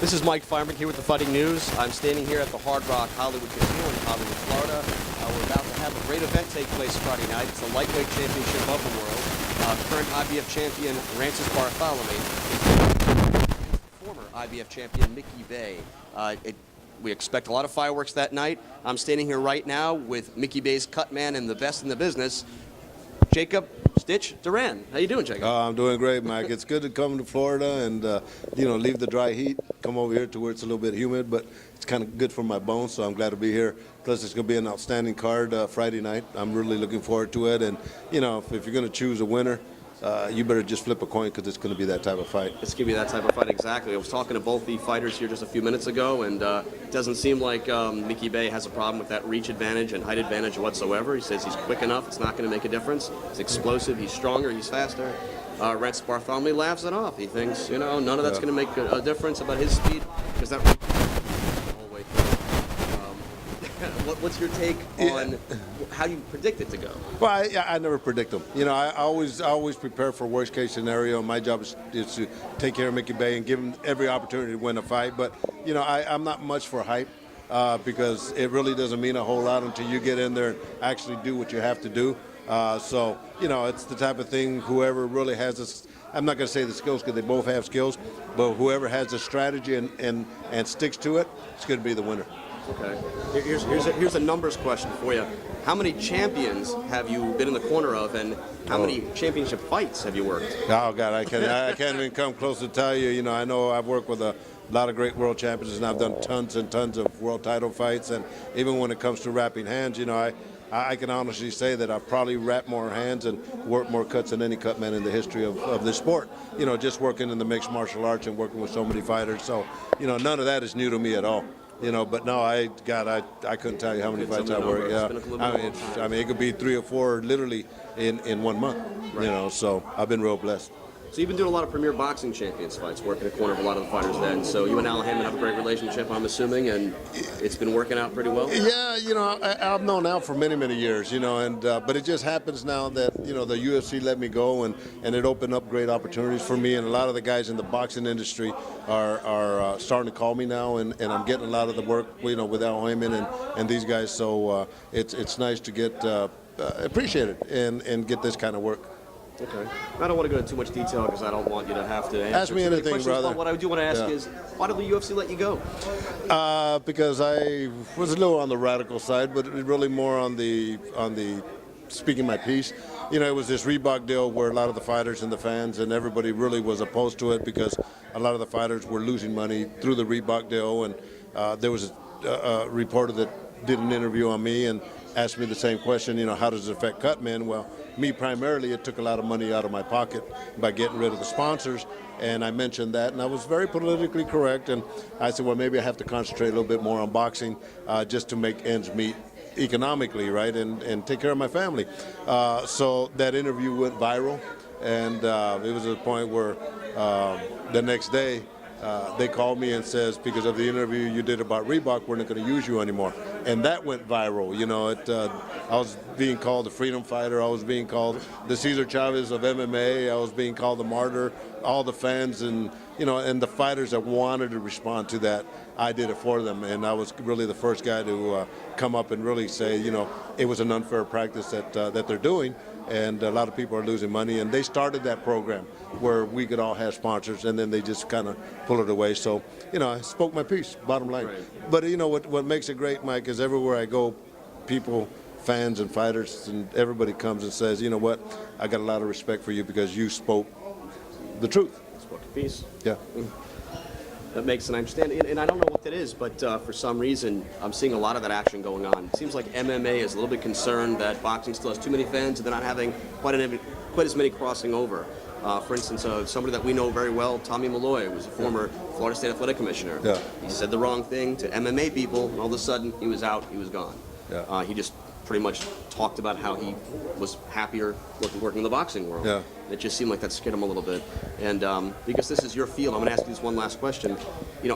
This is Mike Fireman here with the Fighting News. I'm standing here at the Hard Rock Hollywood Casino in Hollywood, Florida. We're about to have a great event take place Friday night. It's the lightweight championship of the world. Current IBF champion Rances Bartholomew is former IBF champion Mickey Bey. We expect a lot of fireworks that night. I'm standing here right now with Mickey Bey's cut man and the best in the business, Jacob Stitch Duran. How you doing, Jacob? I'm doing great, Mike. It's good to come to Florida and leave the dry heat, come over here to where it's a little bit humid, but it's kind of good for my bones, so I'm glad to be here. Plus, it's going to be an outstanding card Friday night. I'm really looking forward to it, and if you're going to choose a winner, you better just flip a coin because it's going to be that type of fight. It's going to be that type of fight, exactly. I was talking to both the fighters here just a few minutes ago, and it doesn't seem like Mickey Bey has a problem with that reach advantage and height advantage whatsoever. He says he's quick enough. It's not going to make a difference. He's explosive. He's stronger. He's faster. Rances Bartholomew laughs it off. He thinks, none of that's going to make a difference about his speed because that reach the whole way through. What's your take on how you predict it to go? Well, I never predict them. I always prepare for worst case scenario. My job is to take care of Mickey Bey and give him every opportunity to win a fight. But I'm not much for hype because it really doesn't mean a whole lot until you get in there and actually do what you have to do. So it's the type of thing. Whoever really has this. I'm not going to say the skills because they both have skills, but whoever has the strategy and sticks to it, it's going to be the winner. Okay. Here's a numbers question for you. How many champions have you been in the corner of, and how many championship fights have you worked? Oh God, I can't even come close to tell you. I know I've worked with a lot of great world champions, and I've done tons and tons of world title fights. And even when it comes to wrapping hands, I can honestly say that I've probably wrapped more hands and worked more cuts than any cut man in the history of this sport. Just working in the mixed martial arts and working with so many fighters. So, none of that is new to me at all. But no, I couldn't tell you how many fights I worked. Yeah, I mean, it could be 3 or 4 literally in 1 month. Right. So I've been real blessed. So you've been doing a lot of premier boxing champions fights, working in the corner of a lot of the fighters then. So you and Al Hammond have a great relationship, I'm assuming, and it's been working out pretty well? Yeah, I've known Al for many, many years, but it just happens now that, the UFC let me go and it opened up great opportunities for me, and a lot of the guys in the boxing industry are starting to call me now, and I'm getting a lot of the work, with Al Hammond and these guys, so it's nice to get appreciated and get this kind of work. Okay. I don't want to go into too much detail because I don't want you to have to ask me anything, brother. But what I do want to ask is, why did the UFC let you go? Because I was a little on the radical side, but really more on the speaking my piece. It was this Reebok deal where a lot of the fighters and the fans and everybody really was opposed to it because a lot of the fighters were losing money through the Reebok deal, and there was a reporter that did an interview on me and asked me the same question, how does it affect cut men? Well, me primarily, it took a lot of money out of my pocket by getting rid of the sponsors, and I mentioned that, and I was very politically correct, and I said, well, maybe I have to concentrate a little bit more on boxing just to make ends meet economically, right, and take care of my family. So that interview went viral, and it was at a point where the next day, they called me and says, because of the interview you did about Reebok, we're not going to use you anymore. And that went viral. I was being called the freedom fighter. I was being called the Cesar Chavez of MMA. I was being called the martyr. All the fans and the fighters that wanted to respond to that, I did it for them. And I was really the first guy to come up and really say, it was an unfair practice that they're doing. And a lot of people are losing money, and they started that program where we could all have sponsors, and then they just kind of pull it away. So, I spoke my piece, bottom line. Right. But what makes it great, Mike, is everywhere I go, people, fans and fighters, and everybody comes and says, you know what, I got a lot of respect for you because you spoke the truth. Spoke a piece. Yeah. That makes, and I understand, and I don't know what that is, but for some reason, I'm seeing a lot of that action going on. It seems like MMA is a little bit concerned that boxing still has too many fans and they're not having quite as many crossing over. For instance, somebody that we know very well, Tommy Malloy, was a former Florida State Athletic Commissioner. Yeah. He said the wrong thing to MMA people, and all of a sudden, he was out, he was gone. Yeah. He just pretty much talked about how he was happier working in the boxing world. Yeah. It just seemed like that scared him a little bit. And because this is your field, I'm going to ask you this one last question.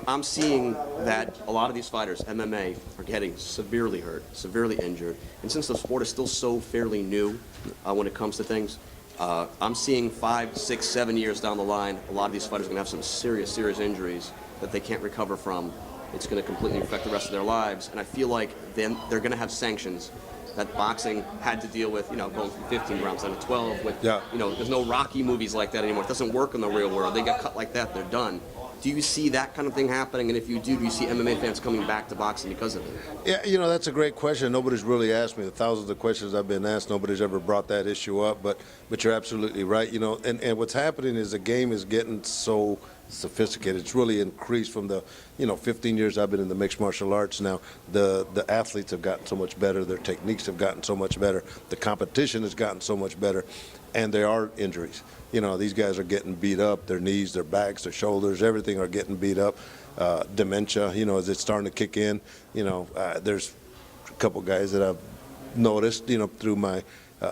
I'm seeing that a lot of these fighters, MMA, are getting severely hurt, severely injured. And since the sport is still so fairly new when it comes to things, I'm seeing 5, 6, 7 years down the line, a lot of these fighters are going to have some serious injuries that they can't recover from. It's going to completely affect the rest of their lives. And I feel like then they're going to have sanctions that boxing had to deal with, going from 15 rounds down to 12 with, there's no Rocky movies like that anymore. It doesn't work in the real world. They get cut like that, they're done. Do you see that kind of thing happening? And if you do you see MMA fans coming back to boxing because of it? Yeah, that's a great question. Nobody's really asked me. The thousands of questions I've been asked, nobody's ever brought that issue up. But you're absolutely right. And what's happening is the game is getting so sophisticated. It's really increased from the 15 years I've been in the mixed martial arts now. The athletes have gotten so much better. Their techniques have gotten so much better. The competition has gotten so much better. And there are injuries. These guys are getting beat up. Their knees, their backs, their shoulders, everything are getting beat up. Dementia, as it's starting to kick in. There's a couple guys that I've noticed, through my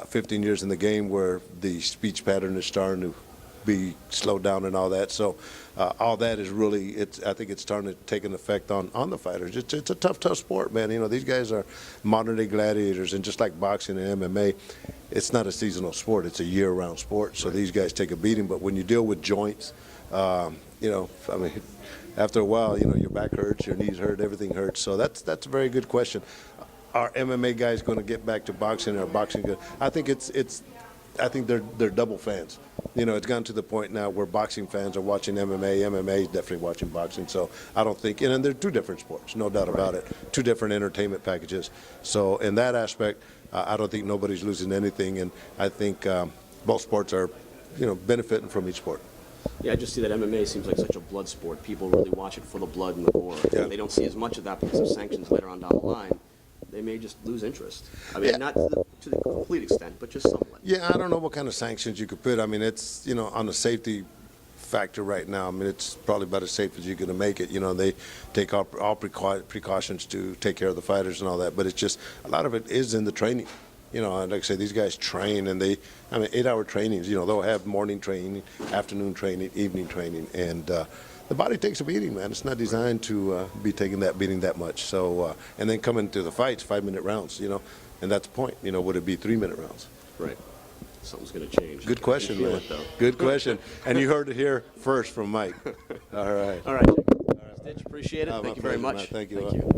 15 years in the game where the speech pattern is starting to be slowed down and all that. So all that is really, I think it's starting to take an effect on the fighters. It's a tough sport, man. These guys are modern-day gladiators, and just like boxing and MMA, it's not a seasonal sport. It's a year-round sport. So these guys take a beating. But when you deal with joints, after a while, your back hurts, your knees hurt, everything hurts. So that's a very good question. Are MMA guys going to get back to boxing, or boxing good? I think I think they're double fans. It's gotten to the point now where boxing fans are watching MMA. MMA is definitely watching boxing. So I don't think, and they're two different sports, no doubt about it. Two different entertainment packages. So in that aspect, I don't think nobody's losing anything, and I think both sports are, benefiting from each sport. Yeah, I just see that MMA seems like such a blood sport. People really watch it for the blood and the gore. Yeah. They don't see as much of that because of sanctions later on down the line. They may just lose interest. I mean, not to the complete extent, but just somewhat. Yeah, I don't know what kind of sanctions you could put. I mean, it's, on the safety factor right now, I mean, it's probably about as safe as you're going to make it. They take all precautions to take care of the fighters and all that, but it's just, a lot of it is in the training. And like I say, these guys train, and 8-hour trainings, they'll have morning training, afternoon training, evening training, and the body takes a beating, man. It's not designed to be taking that beating that much. So, and then coming to the fights, 5-minute rounds, and that's the point. Would it be 3-minute rounds? Right. Something's going to change. Good question, man. Good question. And you heard it here first from Mike. All right. All right. Stitch, appreciate it. Thank you very much. Thank you.